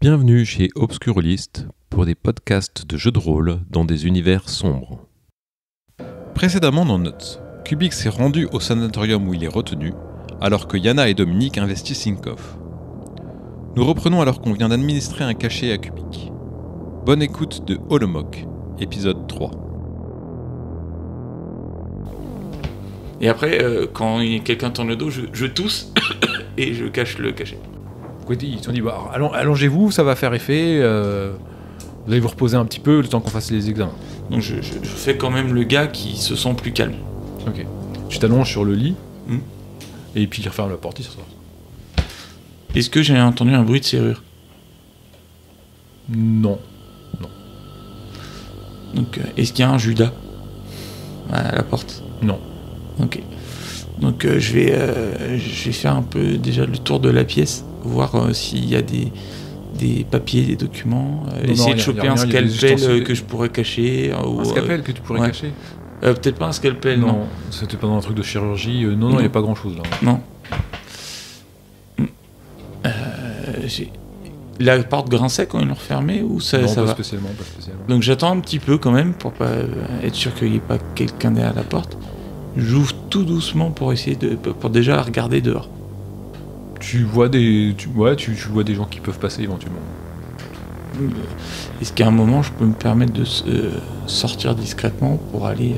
Bienvenue chez Obscurlist pour des podcasts de jeux de rôle dans des univers sombres. Précédemment dans Notes, Kubik s'est rendu au sanatorium où il est retenu, alors que Yana et Dominique investissent Sinkoff. Nous reprenons alors qu'on vient d'administrer un cachet à Kubik. Bonne écoute de Holomok, épisode 3. Et après, quand quelqu'un tourne le dos, je tousse et je cache le cachet. Ils t'ont dit allongez-vous, ça va faire effet. Vous allez vous reposer un petit peu le temps qu'on fasse les examens. Donc je fais quand même le gars qui se sent plus calme. Ok. Tu t'allonges sur le lit et puis il referme la porte, il sort. Est-ce que j'ai entendu un bruit de serrure ? Non. Donc est-ce qu'il y a un Judas à la porte ? Non. Ok. Donc je vais faire un peu déjà le tour de la pièce, voir s'il y a des papiers, des documents, essayer de choper un scalpel que je pourrais cacher. Un scalpel que tu pourrais cacher ? Peut-être pas un scalpel, non. C'était pas dans un truc de chirurgie. Non, il n'y a pas grand-chose là. Non. La porte grinçait quand ils l'ont refermée ou ça, non, ça pas va spécialement. Donc j'attends un petit peu quand même pour pas être sûr qu'il n'y ait pas quelqu'un derrière la porte. J'ouvre tout doucement pour essayer pour déjà regarder dehors. Tu vois des gens qui peuvent passer éventuellement. Est-ce qu'à un moment je peux me permettre de sortir discrètement pour aller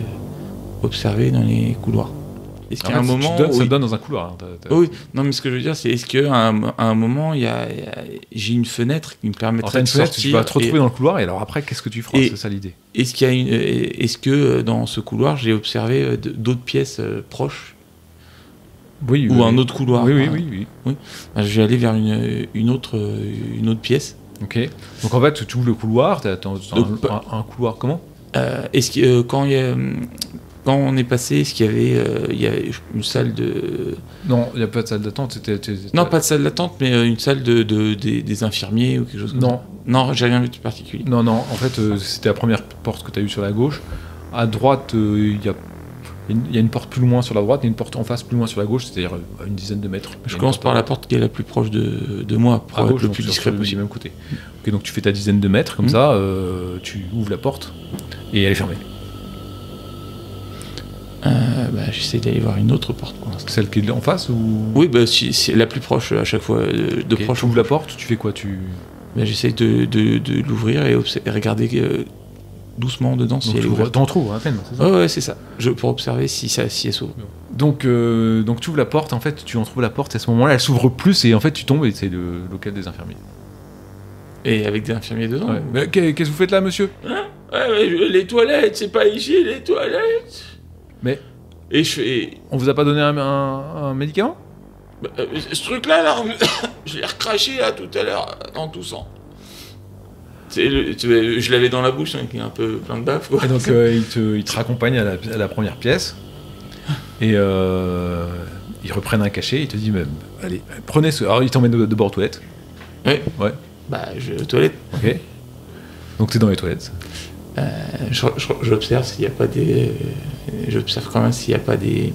observer dans les couloirs ? Est-ce qu'à un moment ça te donne dans un couloir. Oui, non, mais ce que je veux dire, c'est est-ce qu'à un moment j'ai une fenêtre qui me permettrait de sortir. Tu vas te retrouver dans le couloir et alors après qu'est-ce que tu feras ? C'est ça l'idée. Est-ce que dans ce couloir j'ai observé d'autres pièces proches ? Oui. Ou un autre couloir ? Oui. Je vais aller vers une autre pièce. Ok. Donc en fait, tu ouvres le couloir. T'as un couloir comment ? Est-ce que quand on est passé, est-ce qu'il y avait une salle de... Non, il n'y a pas de salle d'attente. Non, pas de salle d'attente, mais une salle des infirmiers ou quelque chose comme ça. Non, j'ai rien vu de particulier. Non, en fait, c'était la première porte que tu as eue sur la gauche. À droite, il y a une porte plus loin sur la droite et une porte en face plus loin sur la gauche, c'est-à-dire à une dizaine de mètres. Je commence par la porte qui est la plus proche de moi, pour être le plus discret possible. Du même côté. Ok, donc tu fais ta dizaine de mètres, comme ça, tu ouvres la porte et elle est fermée. J'essaie d'aller voir une autre porte pour l'instant. Celle qui est en face ou... Oui, c'est la plus proche à chaque fois. Tu ouvres la porte, tu fais quoi ? J'essaie de l'ouvrir et regarder doucement dedans si elle est ouverte. T'en trouves à peine, c'est ça ? Ouais, c'est ça. Pour observer si elle s'ouvre. Donc tu ouvres la porte, en fait, tu en trouves la porte et à ce moment-là, elle s'ouvre plus et en fait tu tombes et c'est le local des infirmiers. Et avec des infirmiers dedans ? Ouais. Mais qu'est-ce que vous faites là, monsieur ? Les toilettes, c'est pas ici, les toilettes. Mais et je fais... On vous a pas donné un médicament ? Ce truc-là, là, je l'ai recraché là tout à l'heure en toussant. Je l'avais dans la bouche, hein, qui est un peu plein de baffe, quoi. Et donc il te raccompagne à la première pièce et ils reprennent un cachet. Il te dit même, allez, prenez ce. Alors il t'emmène de bord aux toilettes. Ouais. Je vais aux toilettes. Ok. Donc t'es dans les toilettes. J'observe s'il n'y a pas des. J'observe quand même s'il n'y a pas des.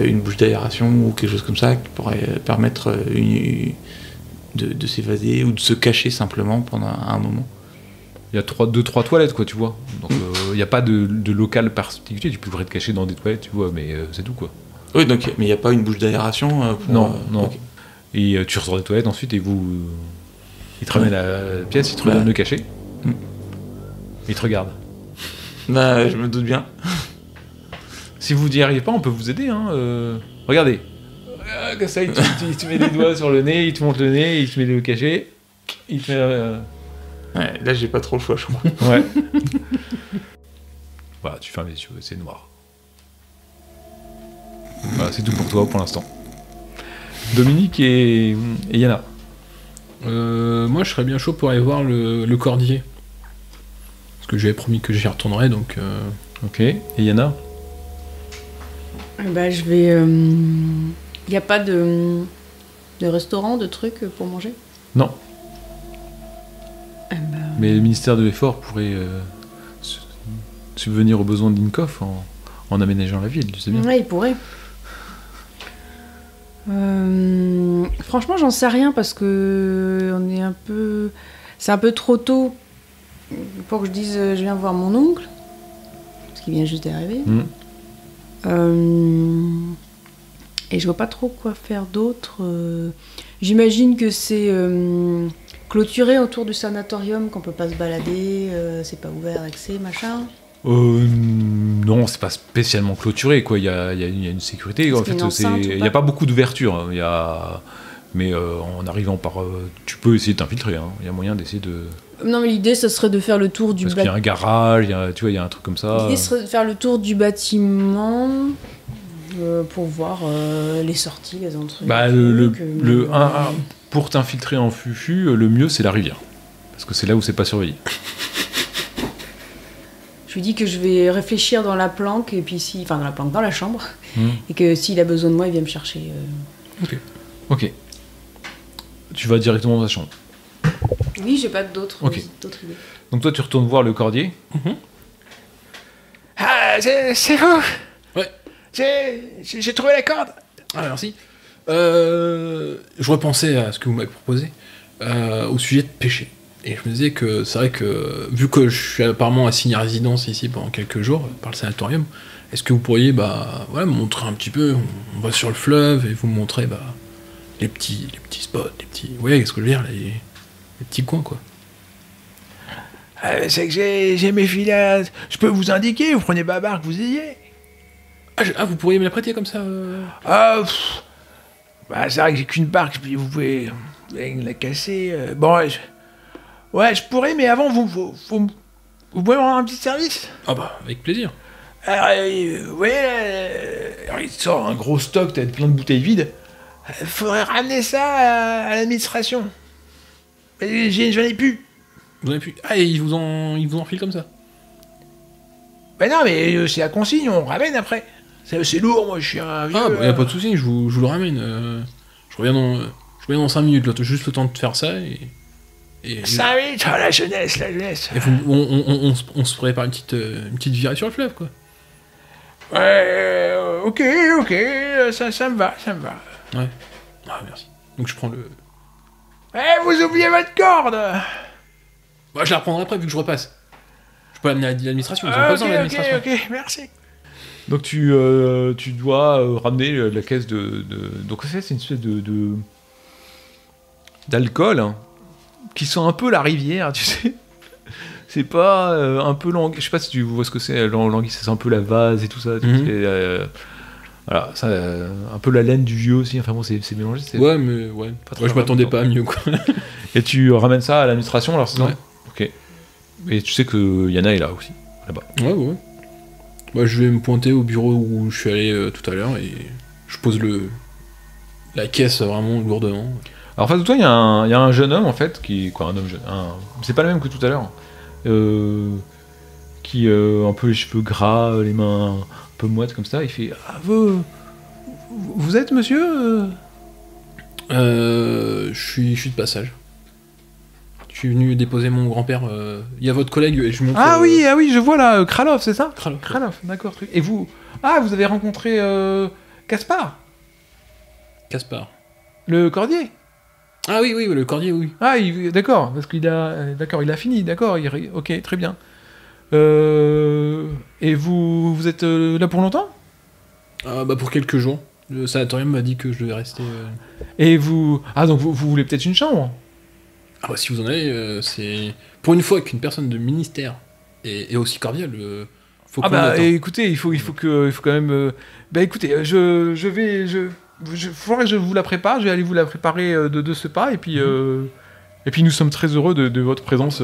Une bouche d'aération ou quelque chose comme ça qui pourrait permettre de s'évader ou de se cacher simplement pendant un moment. Il y a 2-3 toilettes, quoi, tu vois. Donc il n'y a pas de local particulier. Tu pourrais te cacher dans des toilettes, tu vois, mais c'est tout, quoi. Oui, donc, mais il n'y a pas une bouche d'aération Non. Okay. Et tu ressors des toilettes ensuite et il te ramène la pièce, il te redonne le cachet. Il te regarde. Je me doute bien. Si vous n'y arrivez pas, on peut vous aider. Regardez. Comme ça, il te met les doigts sur le nez, il te monte le nez, il te met le cachet. Il te met... là, j'ai pas trop le choix, je crois. Ouais. Voilà, tu fermes les yeux, c'est noir. Voilà, c'est tout pour toi pour l'instant. Dominique et Yana. Moi, je serais bien chaud pour aller voir le cordier. Parce que j'avais promis que j'y retournerais, donc... Ok. Et Yana ? Je vais... Il n'y a pas de restaurant, de trucs pour manger ? Non. Mais le ministère de l'Effort pourrait subvenir aux besoins d'Inkoff en aménageant la ville, tu sais bien. Ouais, il pourrait. Franchement, j'en sais rien parce que c'est un peu trop tôt pour que je dise je viens voir mon oncle, parce qu'il vient juste d'arriver. Et je vois pas trop quoi faire d'autre. J'imagine que c'est clôturé autour du sanatorium, qu'on peut pas se balader, c'est pas ouvert accès, machin. Non, c'est pas spécialement clôturé, quoi. Il y a une sécurité. En fait, il n'y a pas beaucoup d'ouverture. Mais en arrivant par, tu peux essayer de t'infiltrer. Il y a moyen d'essayer de. Non, mais l'idée, ça serait de faire le tour du bâtiment. Parce qu'il y a un garage, il y a un truc comme ça. L'idée serait de faire le tour du bâtiment pour voir les sorties, les entrées. Pour t'infiltrer en fufu, le mieux c'est la rivière, parce que c'est là où c'est pas surveillé. Je lui dis que je vais réfléchir dans la planque, et puis dans la chambre, et que s'il a besoin de moi, il vient me chercher. Ok. Tu vas directement dans ta chambre. Oui, j'ai pas d'autres idées. Donc toi, tu retournes voir le cordier. Ah, c'est vous. Ouais. J'ai trouvé la corde. Ah, merci. Je repensais à ce que vous m'avez proposé au sujet de pêcher. Et je me disais que c'est vrai que, vu que je suis apparemment assigné à résidence ici pendant quelques jours par le sanatorium, est-ce que vous pourriez me montrer un petit peu, on va sur le fleuve et vous montrer les petits spots, vous voyez ce que je veux dire, les petits coins, quoi. C'est que j'ai mes filets, je peux vous indiquer, vous prenez pas barque, vous ayez. Vous pourriez me la prêter comme ça c'est vrai que j'ai qu'une barque, puis vous pouvez la casser. Je pourrais, mais avant, vous pouvez me rendre un petit service. Ah bah, avec plaisir. Alors, vous voyez, alors, il sort un gros stock, t'as plein de bouteilles vides. Faudrait ramener ça à l'administration. Mais j'en ai plus. Vous en avez plus. Ah, et ils vous en filent comme ça? Ben non, mais c'est la consigne, on ramène après. C'est lourd, moi, je suis un vieux... Ah, bah, y a pas de soucis, je vous le ramène. Je reviens dans 5 minutes, là, juste le temps de faire ça et 5 minutes, la jeunesse. Et on se prépare une petite virée sur le fleuve, quoi. Ouais, ok, ça me va. Ouais. Ah, merci. Donc je prends le... vous oubliez votre corde. Bah, je la reprendrai après, vu que je repasse. Je peux l'amener à l'administration, ils ont pas besoin de l'administration. Ok, merci. Donc tu dois ramener la caisse de... Donc c'est une espèce d'alcool, hein, qui sent un peu la rivière, tu sais. C'est pas un peu langue. Je sais pas si tu vois ce que c'est, l'anguille, ça sent un peu la vase et tout ça. Voilà, ça, un peu la laine du vieux aussi. Enfin bon, c'est mélangé. Ouais, mais ouais. Je m'attendais pas à mieux, quoi. Et tu ramènes ça à l'administration, alors c'est ça? Ouais. Ok. Et tu sais que Yana est là aussi, là-bas. Ouais. Bah, je vais me pointer au bureau où je suis allé tout à l'heure et je pose la caisse vraiment lourdement. Alors en face de toi, il y a un jeune homme en fait, un homme jeune, c'est pas le même que tout à l'heure, qui un peu les cheveux gras, les mains un peu moites comme ça. Il fait vous êtes monsieur Je suis de passage. Je suis venu déposer mon grand-père. Il y a votre collègue et je montre. Ah oui, je vois là, Kralov, c'est ça? Kralov, d'accord. Et vous avez rencontré Gaspard? Le cordier? Ah oui, le cordier, oui. Ah, d'accord, parce qu'il a fini, d'accord. Ok, très bien. Et vous êtes là pour longtemps? Bah pour quelques jours. Le sanatorium m'a dit que je devais rester. Et vous... donc vous voulez peut-être une chambre? Ah bah si vous en avez, c'est... Pour une fois qu'une personne de ministère est aussi cordiale, faut qu'on l'attende. Écoutez, il faut quand même... écoutez, faudrait que je vous la prépare, je vais aller vous la préparer de ce pas, et puis nous sommes très heureux de votre présence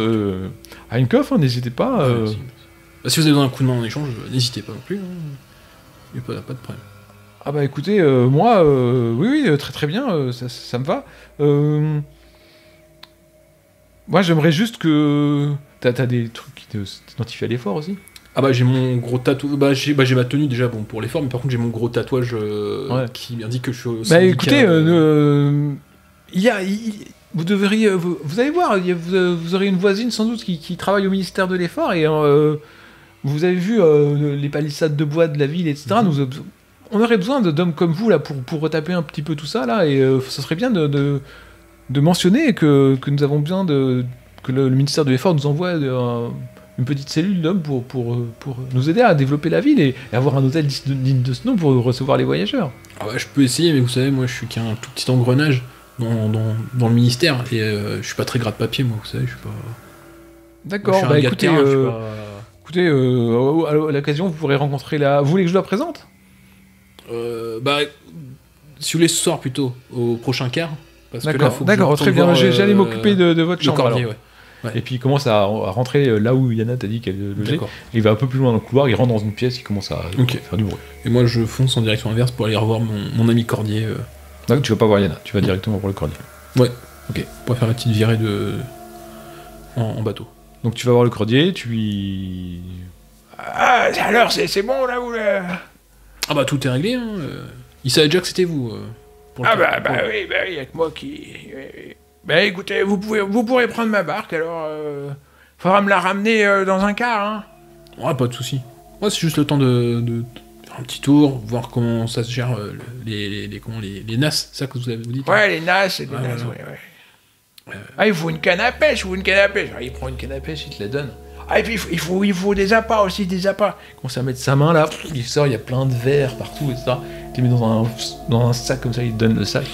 à Inkoff, hein, n'hésitez pas. Si vous avez besoin d'un coup de main en échange, n'hésitez pas non plus, il n'y a pas de problème. Ah bah écoutez, moi, oui, très très bien, ça me va. Moi j'aimerais juste que... T'as des trucs qui t'identifient à l'effort aussi? Ah bah j'ai mon gros tatouage, j'ai ma tenue déjà pour l'effort, mais par contre j'ai mon gros tatouage qui indique que je suis au syndicat. Écoutez, vous allez voir, vous aurez une voisine sans doute qui travaille au ministère de l'effort, et vous avez vu les palissades de bois de la ville, etc. on aurait besoin d'hommes comme vous là pour retaper un petit peu tout ça là, et ça serait bien de mentionner que nous avons besoin que le ministère de l'Effort nous envoie une petite cellule d'hommes pour nous aider à développer la ville et avoir un hôtel digne de ce nom pour recevoir les voyageurs. Ah bah, je peux essayer, mais vous savez, moi je suis qu'un tout petit engrenage dans le ministère, et je suis pas très gras de papier, moi, vous savez, je suis pas... D'accord, bah écoutez, écoutez, à l'occasion, vous pourrez rencontrer la... Vous voulez que je la présente ? Bah, si vous voulez ce soir plutôt, au prochain quart. D'accord, très bien, j'allais m'occuper de votre chambre. Cordier, alors. Ouais. Et puis il commence à rentrer là où Yana t'a dit qu'elle logeait. Il va un peu plus loin dans le couloir, il rentre dans une pièce, il commence à faire du bruit. Et moi je fonce en direction inverse pour aller revoir mon ami Cordier. Donc tu vas pas voir Yana, tu vas directement voir le Cordier. Ouais, ok. Pour faire la petite virée en bateau. Donc tu vas voir le Cordier, tu lui... Ah, alors c'est bon là, vous le... Ah bah tout est réglé, hein. Il savait déjà que c'était vous. Oui, avec moi qui... Ben écoutez, vous pourrez prendre ma barque, alors... faudra me la ramener dans un quart, hein. Ouais, pas de soucis. Moi, c'est juste le temps de faire un petit tour, voir comment ça se gère, les NAS, c'est ça que vous avez dit. Ouais, les NAS, c'est des NAS, ouais. Ah, il faut une canne à pêche, Ah, il prend une canne à pêche, il te la donne. Ah, et puis il faut des appâts aussi, des appâts. Il commence à mettre sa main là, il sort, il y a plein de verres partout, et ça. Il te met dans un sac comme ça, il te donne le sac.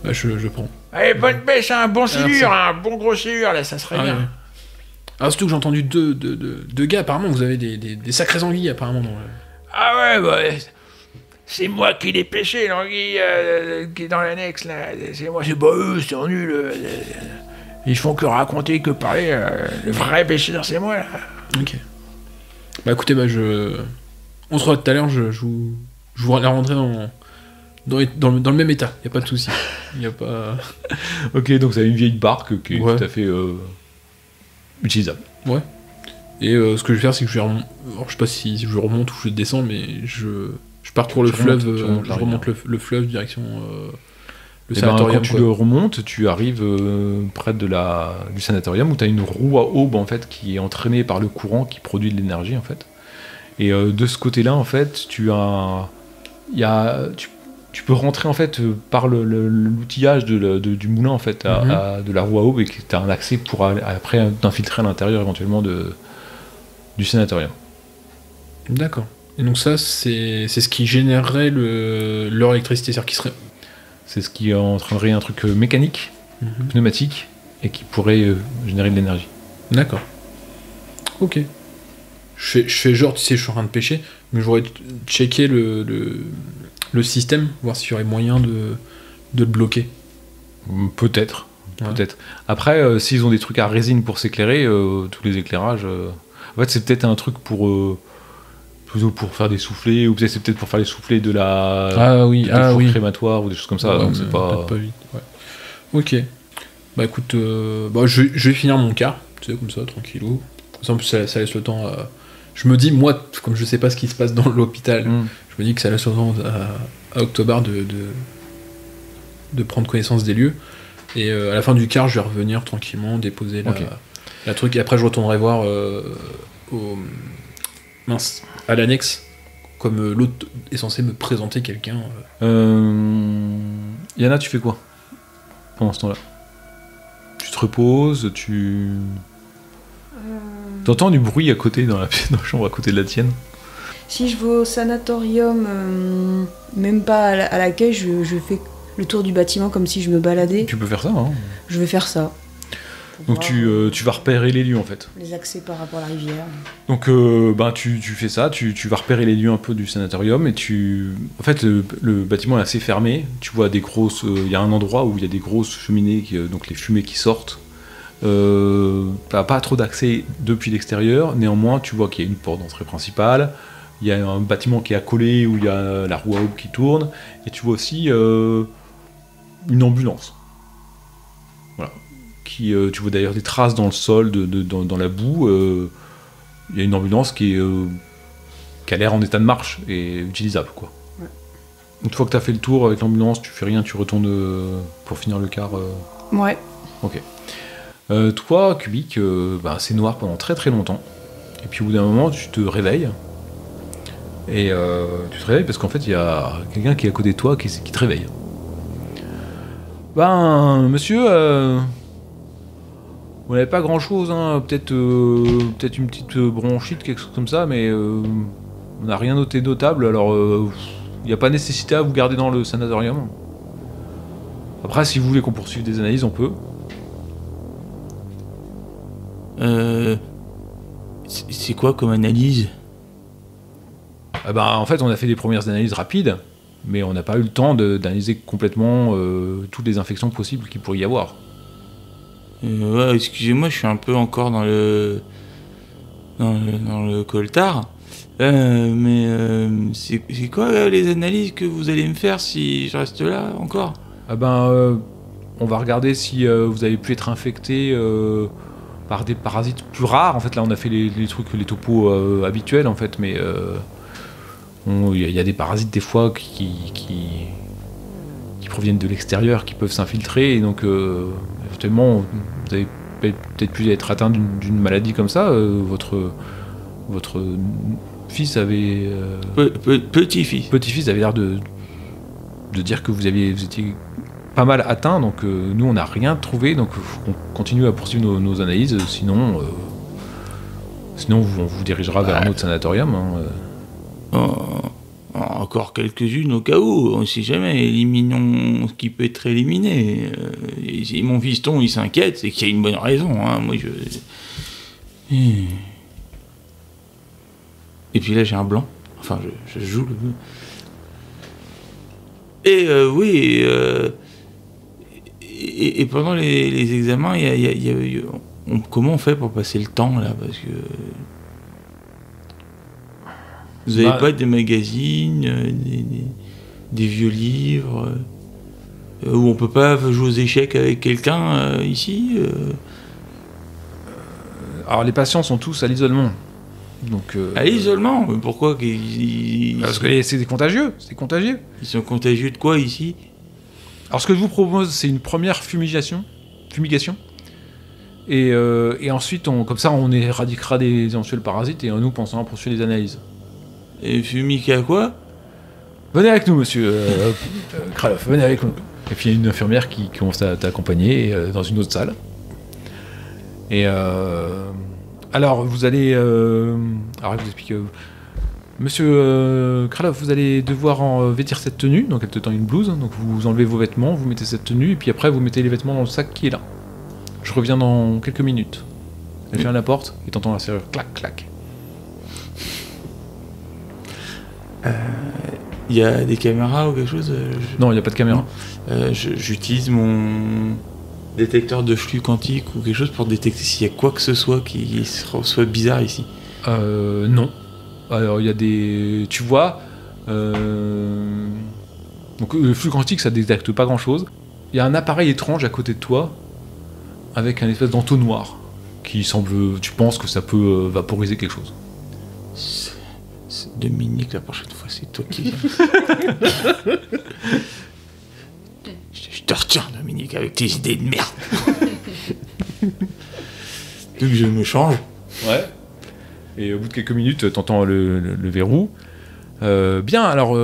Bah, je prends. Allez, bonne pêche, un bon silure, un bon gros silure, là, ça serait bien. Ouais. Alors, surtout que j'ai entendu deux gars, apparemment, vous avez des sacrées anguilles, apparemment. Ah ouais, bah, c'est moi qui l'ai pêché, l'anguille qui est dans l'annexe, là. C'est moi, c'est pas eux, c'est nul. Ils font que raconter, que parler. Le vrai pêcheur, c'est moi, là. Ok. Bah, écoutez, on se revoit tout à l'heure, je vous la rendrai dans le même état, y a pas de souci. Y a pas... Ok, donc ça a une vieille barque qui est tout à fait utilisable. Ouais. Et ce que je vais faire, c'est que je sais pas si je remonte ou je descends, mais je parcours le fleuve, je remonte le fleuve direction le sanatorium. Quand tu le remontes, tu arrives près du sanatorium où tu as une roue à aube en fait qui est entraînée par le courant qui produit de l'énergie en fait. Et de ce côté-là en fait, tu peux rentrer en fait par l'outillage du moulin en fait de la roue à aube, et tu as un accès pour après t'infiltrer à l'intérieur éventuellement du sanatorium. D'accord. Et donc ça c'est ce qui générerait leur électricité, c'est-à-dire qui serait... C'est ce qui entraînerait un truc mécanique, pneumatique, et qui pourrait générer de l'énergie. D'accord. Ok. Je fais genre, tu sais, je suis en train de pêcher, mais je voudrais checker le système, voir s'il y aurait moyen de le bloquer. Peut-être. Après, s'ils ont des trucs à résine pour s'éclairer, tous les éclairages... En fait, c'est peut-être un truc pour faire des soufflets, ou peut-être c'est peut-être pour faire les soufflets de la crématoire ou des choses comme ça. Donc c'est pas vite. Ouais. Ok. Bah écoute, je vais finir mon quart, tu sais, comme ça, tranquillou. En plus, ça laisse le temps. Je me dis, moi, comme je sais pas ce qui se passe dans l'hôpital, je me dis que ça laisse le temps à Octobar de prendre connaissance des lieux. Et à la fin du quart, je vais revenir tranquillement, déposer la truc, et après je retournerai voir à l'annexe, comme l'autre est censé me présenter quelqu'un. Yana, tu fais quoi pendant ce temps-là? Tu te reposes, T'entends du bruit à côté dans la chambre à côté de la tienne? Si je vais au sanatorium, même pas à l'accueil, je fais le tour du bâtiment comme si je me baladais. Tu peux faire ça, hein? Je vais faire ça. Donc tu vas repérer les lieux en fait. Les accès par rapport à la rivière. Donc tu fais ça, tu vas repérer les lieux un peu du sanatorium, et en fait le bâtiment est assez fermé. Tu vois il y a un endroit où il y a des grosses cheminées, donc les fumées qui sortent. T'as pas trop d'accès depuis l'extérieur, néanmoins tu vois qu'il y a une porte d'entrée principale, il y a un bâtiment qui est accolé où il y a la roue à aube qui tourne, et tu vois aussi une ambulance. Voilà. Tu vois d'ailleurs des traces dans le sol, dans la boue. Il y a une ambulance qui a l'air en état de marche et utilisable, quoi. Ouais. Une fois que tu as fait le tour avec l'ambulance, tu fais rien, tu retournes pour finir le quart. Ouais. Ok. Toi, Kubik, c'est noir pendant très très longtemps. Et puis au bout d'un moment, tu te réveilles. Et tu te réveilles parce qu'en fait, il y a quelqu'un qui est à côté de toi qui te réveille. Ben, monsieur, vous n'avez pas grand-chose, hein, peut-être une petite bronchite, quelque chose comme ça, mais on n'a rien noté notable, alors il n'y a pas nécessité à vous garder dans le sanatorium. Après, si vous voulez qu'on poursuive des analyses, on peut. C'est quoi comme analyse ? En fait, on a fait des premières analyses rapides, mais on n'a pas eu le temps d'analyser complètement toutes les infections possibles qu'il pourrait y avoir. Ouais, excusez-moi, je suis un peu encore dans le coltard. Mais c'est quoi les analyses que vous allez me faire si je reste là encore ? On va regarder si vous avez pu être infecté par des parasites plus rares. En fait, là, on a fait les trucs, les topos habituels, en fait, mais il y a des parasites des fois qui proviennent de l'extérieur, qui peuvent s'infiltrer, et donc éventuellement, vous avez peut-être pu être atteint d'une maladie comme ça. Votre fils avait... Petit-fils. Petit-fils avait l'air de dire que vous étiez pas mal atteint, donc nous on n'a rien trouvé, donc on continue à poursuivre nos analyses, sinon on vous dirigera vers un autre sanatorium. Encore quelques-unes au cas où, on sait jamais, éliminons ce qui peut être éliminé. Et si mon fiston il s'inquiète, c'est qu'il y a une bonne raison, hein. Moi je... Et puis là j'ai un blanc, enfin je joue le... Et oui, et pendant les examens, comment on fait pour passer le temps là ? Parce que vous n'avez pas des magazines, des vieux livres où on peut pas jouer aux échecs avec quelqu'un ici Alors les patients sont tous à l'isolement. Donc, à l'isolement ? Mais pourquoi parce que c'est contagieux, Ils sont contagieux de quoi ici ? Alors ce que je vous propose, c'est une première fumigation. Et ensuite, comme ça, on éradiquera des éventuels parasites et nous pensons à poursuivre les analyses. Et fumique à quoi ? Venez avec nous, monsieur Kraloff, venez avec nous. Et puis il y a une infirmière qui commence à t'accompagner dans une autre salle. Et alors, vous allez... alors, je vous explique... Monsieur Kraloff, vous allez devoir vêtir cette tenue, donc elle te tend une blouse, donc vous enlevez vos vêtements, vous mettez cette tenue, et puis après vous mettez les vêtements dans le sac qui est là. Je reviens dans quelques minutes. Elle ferme la porte, et t'entends la serrure, clac, clac. Il y a des caméras ou quelque chose ? Non, il n'y a pas de caméra. J'utilise mon détecteur de flux quantique ou quelque chose pour détecter s'il y a quoi que ce soit qui soit bizarre ici. Non. Alors il y a des... Tu vois... Donc le flux quantique ça détecte pas grand chose. Il y a un appareil étrange à côté de toi avec un espèce d'entonnoir qui semble... Tu penses que ça peut vaporiser quelque chose. Dominique, la prochaine fois, c'est toi qui viens. Je te retiens, Dominique, avec tes idées de merde. Donc je me change. Ouais. Et au bout de quelques minutes, t'entends le verrou. Bien, alors,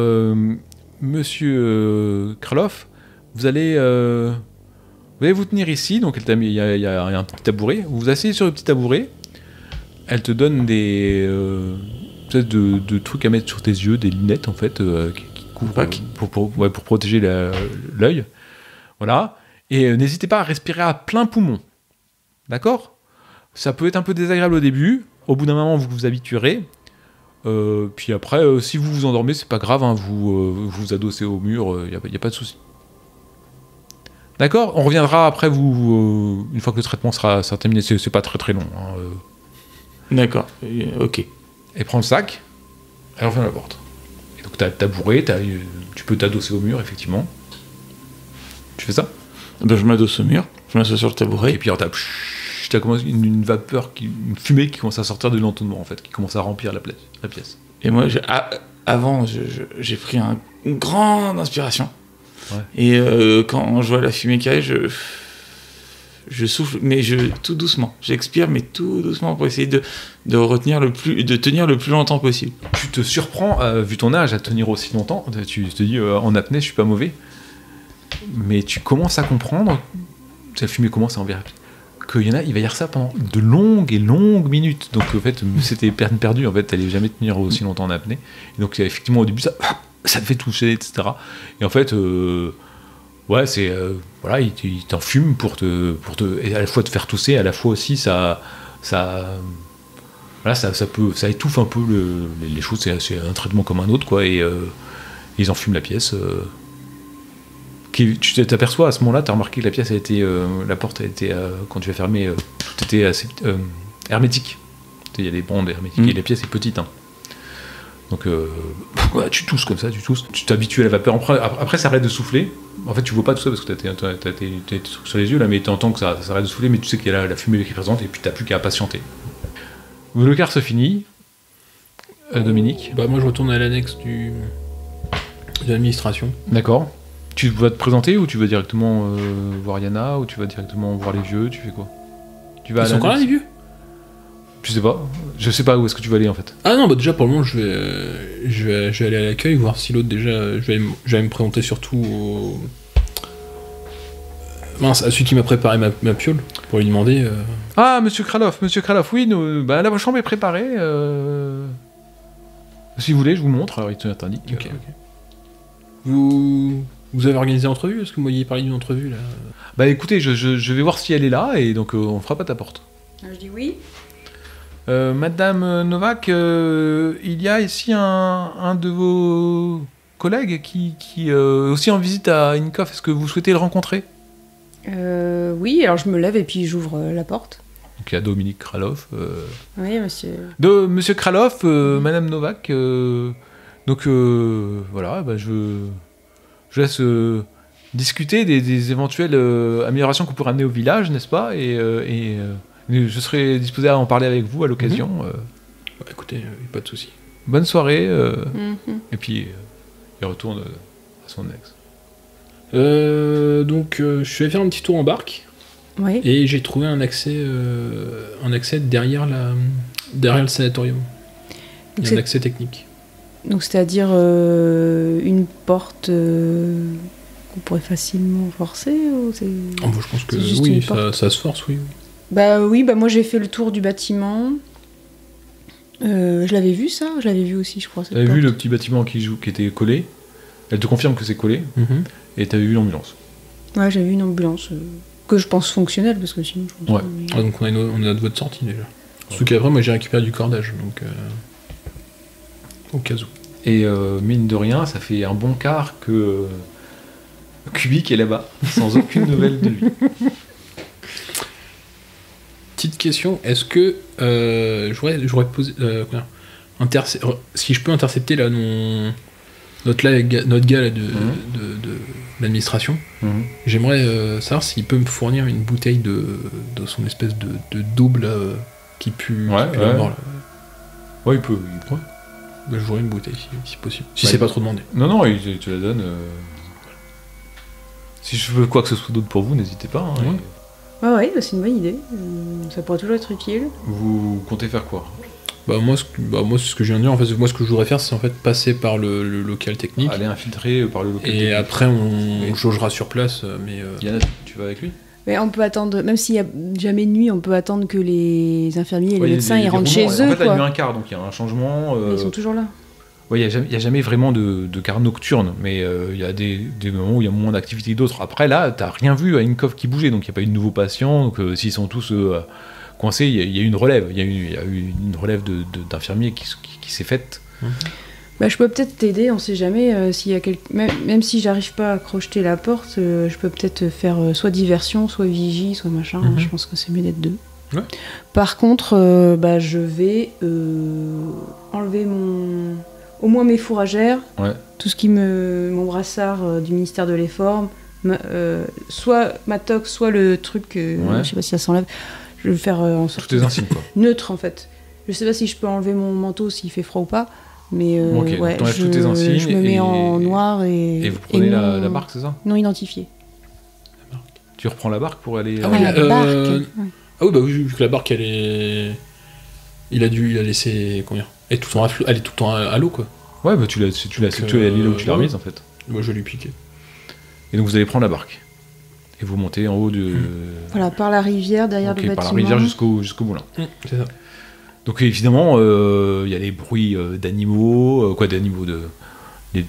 monsieur Kraloff, vous allez vous tenir ici. Donc il y a un petit tabouret. Vous vous asseyez sur le petit tabouret. Elle te donne des... de trucs à mettre sur tes yeux, des lunettes en fait qui couvrent pour protéger l'œil. Voilà. Et n'hésitez pas à respirer à plein poumon. D'accord ? Ça peut être un peu désagréable au début. Au bout d'un moment, vous vous habituerez. Puis après, si vous vous endormez, c'est pas grave. Hein, vous vous adossez au mur. Il n'y a pas de souci. D'accord ? On reviendra après une fois que le traitement sera terminé. C'est pas très très long. Hein, D'accord. Ok. Elle prend le sac, elle referme la porte. Et donc t'as le tabouret, tu peux t'adosser au mur, effectivement. Tu fais ça ? Ben, je m'adosse au mur, je m'assois sur le tabouret. Et puis alors t'as commencé une vapeur, une fumée qui commence à sortir de l'entonnoir, en fait, qui commence à remplir la pièce. Et moi, avant, j'ai pris une grande inspiration. Ouais. Et quand je vois la fumée qui arrive, je souffle, mais tout doucement. J'expire, mais tout doucement pour essayer de tenir le plus longtemps possible. Tu te surprends, vu ton âge, à tenir aussi longtemps. Tu te dis, en apnée, je suis pas mauvais. Mais tu commences à comprendre, la fumée commence à envers, qu'il y en a, il va y avoir ça pendant de longues et longues minutes. Donc en fait, c'était perdu. En fait, t'allais jamais tenir aussi longtemps en apnée. Et donc effectivement, au début, ça te fait toucher, etc. Et en fait, ouais, c'est voilà, il t'en fume pour te et à la fois te faire tousser, à la fois aussi ça étouffe un peu les choses. C'est un traitement comme un autre, quoi. Et ils enfument la pièce. Tu t'aperçois à ce moment-là, tu as remarqué que la pièce a été, la porte a été, quand tu as fermé, tout était assez hermétique. Il y a des bandes hermétiques et la pièce est petite. Hein. Donc ouais, tu tousses comme ça, tu t'habitues à la vapeur. Après, ça arrête de souffler. En fait, tu vois pas tout ça parce que t'as tes trucs sur les yeux là, mais tu entends que ça arrête de souffler, mais tu sais qu'il y a la fumée qui est présente et puis t'as plus qu'à patienter. Le quart se finit. Dominique. Bah moi je retourne à l'annexe de l'administration. D'accord. Tu vas te présenter ou tu vas directement voir Yana ou tu vas directement voir les vieux, tu fais quoi? Ils sont encore là les vieux? Je sais pas où est-ce que tu vas aller en fait. Ah non, bah déjà pour le moment je vais aller à l'accueil, voir si l'autre déjà, je vais me présenter surtout à celui qui m'a préparé ma piole, pour lui demander... Ah, Monsieur Kraloff, oui, la chambre est préparée. Si vous voulez, je vous montre, alors il te indique. Ok. Vous avez organisé l'entrevue? Est-ce que vous m'aviez parlé d'une entrevue là? Bah écoutez, je vais voir si elle est là et donc on fera pas ta porte. Je dis oui. Madame Novak, il y a ici un de vos collègues qui est aussi en visite à Inkoff. Est-ce que vous souhaitez le rencontrer? Oui, alors je me lève et puis j'ouvre la porte. Donc il y a Dominique Kraloff. Oui, monsieur. Monsieur Kraloff, Madame Novak. Donc voilà, bah, je laisse discuter des éventuelles améliorations qu'on pourrait amener au village, n'est-ce pas? Et je serai disposé à en parler avec vous à l'occasion. Bah, écoutez, pas de souci. Bonne soirée. Et puis il retourne à son ex. Donc je suis allé faire un petit tour en barque. Oui. Et j'ai trouvé un accès derrière le sanatorium. Donc, un accès technique. Donc c'est-à-dire une porte qu'on pourrait facilement forcer ou c'est... Moi, je pense que oui, ça se force, oui. Bah oui, moi j'ai fait le tour du bâtiment. Je l'avais vu ça, je l'avais vu aussi, je crois. Tu avais vu le petit bâtiment qui était collé. Elle te confirme que c'est collé. Et tu avais vu l'ambulance. Ouais, j'ai vu une ambulance que je pense fonctionnelle parce que sinon je pense pas, donc on a notre voie de sortie déjà. Surtout qu'après moi j'ai récupéré du cordage donc au cas où. Et mine de rien, ça fait un bon quart que Kubik est là-bas, sans aucune nouvelle de lui. Petite question, est-ce que j'aurais posé si je peux intercepter là notre gars là, de l'administration, j'aimerais savoir s'il peut me fournir une bouteille de son espèce de double qui pue la mort là. Ouais, il peut. Bah, je voudrais une bouteille si possible. Si c'est pas trop demandé. Non, il te la donne. Si je veux quoi que ce soit d'autre pour vous, n'hésitez pas. Hein, Ouais, c'est une bonne idée. Ça pourrait toujours être utile. Vous comptez faire quoi? Moi, c'est ce que je viens de dire. En fait, moi, ce que je voudrais faire, c'est en fait passer par le local technique. Aller infiltrer par le local technique. Et après, on jaugera sur place. Mais Yana, tu vas avec lui? Mais on peut attendre, même s'il n'y a jamais de nuit, on peut attendre que les infirmiers et les médecins ils rentrent chez eux. En fait, il y a eu un quart, donc il y a un changement. Ils sont toujours là. Ouais, il n'y a jamais vraiment de quart nocturne, mais il y a des moments où il y a moins d'activité que d'autres. Après, là, tu n'as rien vu à Inkoff qui bougeait, donc il n'y a pas eu de nouveaux patients. Donc s'ils sont tous coincés, il y a eu une relève. Il y a eu une relève d'infirmiers qui s'est faite. Je peux peut-être t'aider, on sait jamais. S'il y a même si j'arrive pas à crocheter la porte, je peux peut-être faire soit diversion, soit vigie, soit machin. Je pense que c'est mieux d'être deux. Ouais. Par contre, je vais enlever au moins mes fourragères, tout ce qui mon brassard du ministère de l'Effort, soit ma toque, soit le truc, je sais pas si ça s'enlève. Je vais le faire en sorte neutre en fait. Je sais pas si je peux enlever mon manteau s'il fait froid ou pas. Mais je me mets en noir et vous prenez la marque, c'est ça? Non identifiée. Tu reprends la barque pour aller... la barque. Ah oui, bah oui, vu que la barque, elle est... Il a laissé... Combien elle est tout le temps à l'eau, quoi. Ouais, bah tu l'as allé là où tu l'as remise, en fait. Moi, je vais lui piquer. Et donc vous allez prendre la barque. Et vous montez en haut de... Voilà, par la rivière, derrière le bâtiment. Par la rivière jusqu'au moulin. C'est ça. Donc évidemment, il y a les bruits d'animaux, les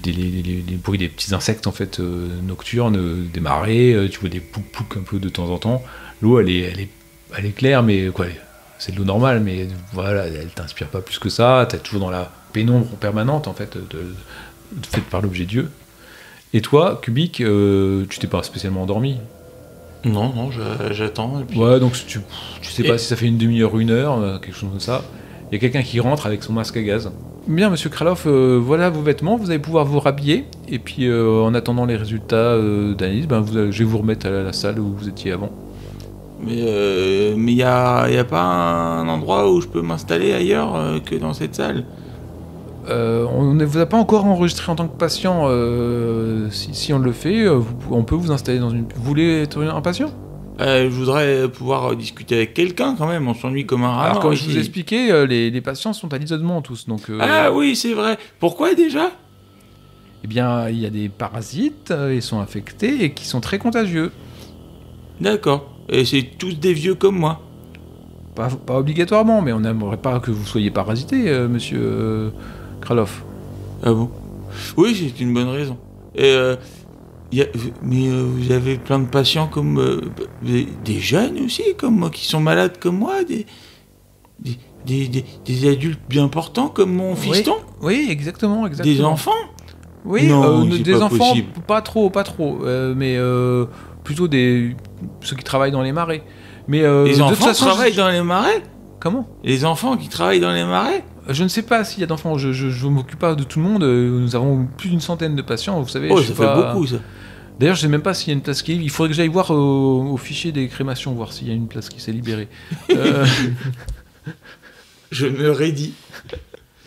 bruits des petits insectes en fait nocturnes, des marées, tu vois des pouc-pouc un peu de temps en temps. L'eau elle est claire, mais quoi, c'est de l'eau normale, mais voilà, elle t'inspire pas plus que ça. T'es toujours dans la pénombre permanente en fait, faite par l'objet Dieu. Et toi, Kubik, tu t'es pas spécialement endormi? Non, j'attends. Et puis... Ouais, donc tu sais pas si ça fait une demi-heure, une heure, quelque chose comme ça. Il y a quelqu'un qui rentre avec son masque à gaz. Bien, monsieur Kralov, voilà vos vêtements, vous allez pouvoir vous rhabiller. Et puis, en attendant les résultats d'analyse, je vais vous remettre à la salle où vous étiez avant. Mais y a pas un endroit où je peux m'installer ailleurs que dans cette salle? On ne vous a pas encore enregistré en tant que patient. Si on le fait, on peut vous installer dans une... Vous voulez être un patient? Je voudrais pouvoir discuter avec quelqu'un quand même, on s'ennuie comme un rat. Alors comme je vous expliquais, les patients sont à l'isolement tous. Donc, Ah oui, c'est vrai. Pourquoi déjà? Eh bien, il y a des parasites, ils sont infectés et qui sont très contagieux. D'accord. Et c'est tous des vieux comme moi? Pas obligatoirement, mais on n'aimerait pas que vous soyez parasité, monsieur Kralov. Ah bon? Oui, c'est une bonne raison. Et mais vous avez plein de patients comme des jeunes aussi, comme moi, qui sont malades comme moi, des adultes bien portants comme mon fiston? Oui, exactement. Des enfants? Oui, non, des pas enfants, possible. pas trop, mais plutôt ceux qui travaillent dans les marais. Mais les enfants de toute façon, travaillent dans les marais? Comment? Les enfants qui travaillent dans les marais? Je ne sais pas s'il y a d'enfants, je ne m'occupe pas de tout le monde, nous avons plus d'une centaine de patients, vous savez. Oh, ça fait beaucoup ça. D'ailleurs, je ne sais même pas s'il y a une place qui est libre. Il faudrait que j'aille voir au fichier des crémations, voir s'il y a une place qui s'est libérée. Je me raidis.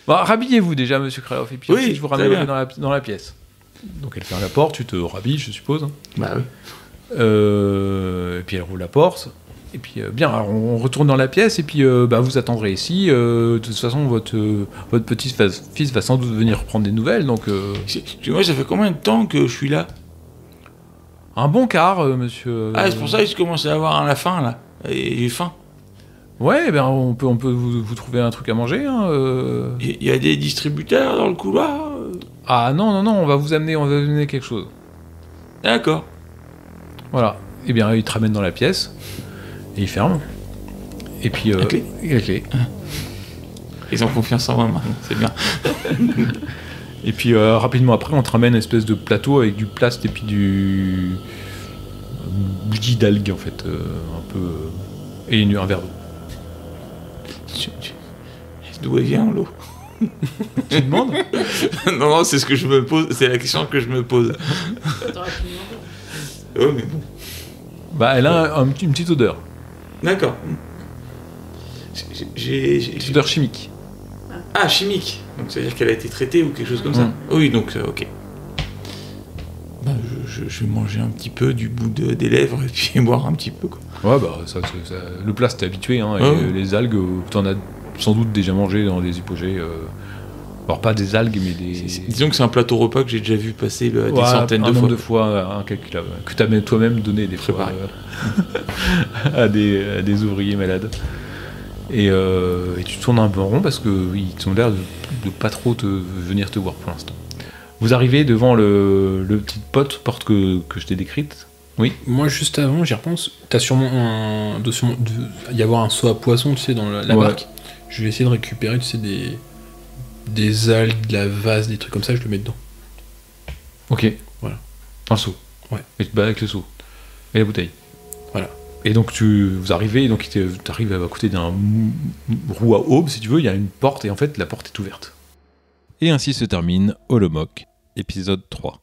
Bon, rhabillez-vous déjà, monsieur Kralov, et puis oui, ensuite je vous ramènerai dans la pièce. Donc elle ferme la porte, tu te rhabilles, je suppose. Bah oui. Et puis elle roule la porte. Et puis bien, alors, on retourne dans la pièce, et puis vous attendrez ici. De toute façon, votre petit-fils va sans doute venir prendre des nouvelles, donc... Moi, ça fait combien de temps que je suis là? Un bon quart, monsieur... Ah, c'est pour ça que je commence à avoir la faim, là. Et j'ai faim. Ouais, on peut vous trouver un truc à manger. Il y a des distributeurs dans le couloir? Ah non, on va vous amener quelque chose. D'accord. Voilà. Eh bien, il te ramène dans la pièce, et il ferme. Et puis... la clé. La clé. Ils ont confiance en moi, maintenant, c'est bien. Et puis rapidement après, on te ramène une espèce de plateau avec du plast et puis du bouillie d'algues en fait, un peu et un verre d'eau. D'où elle vient l'eau? Tu demandes? Non, c'est ce que je me pose, c'est la question que je me pose. Oh, mais bon. Elle a une petite odeur. D'accord. Une odeur chimique. Ah, chimique. Donc ça veut dire qu'elle a été traitée ou quelque chose comme ça. Oui, donc ok. Je vais manger un petit peu du bout des lèvres et puis boire un petit peu quoi. Ouais, le plast t'es habitué, hein, et les algues, t'en as sans doute déjà mangé dans des hypogées. Alors pas des algues, mais des... Disons que c'est un plateau repas que j'ai déjà vu passer des centaines de fois. Un nombre de fois incalculable, que t'as toi-même donné des fois à des ouvriers malades. Et tu tournes un peu en rond parce qu'ils ont l'air de pas trop venir te voir pour l'instant. Vous arrivez devant le petite porte que je t'ai décrite. Oui. Moi, juste avant, j'y repense. T'as sûrement y avoir un seau à poisson, tu sais, dans la barque. Je vais essayer de récupérer, tu sais, des algues, de la vase, des trucs comme ça. Je le mets dedans. Ok. Voilà. Un seau. Ouais. Et tu te bats avec le seau et la bouteille. Voilà. Et donc vous arrivez, donc t'arrives à côté d'un roue à aube, si tu veux, il y a une porte, et en fait la porte est ouverte. Et ainsi se termine Holomok, épisode 3.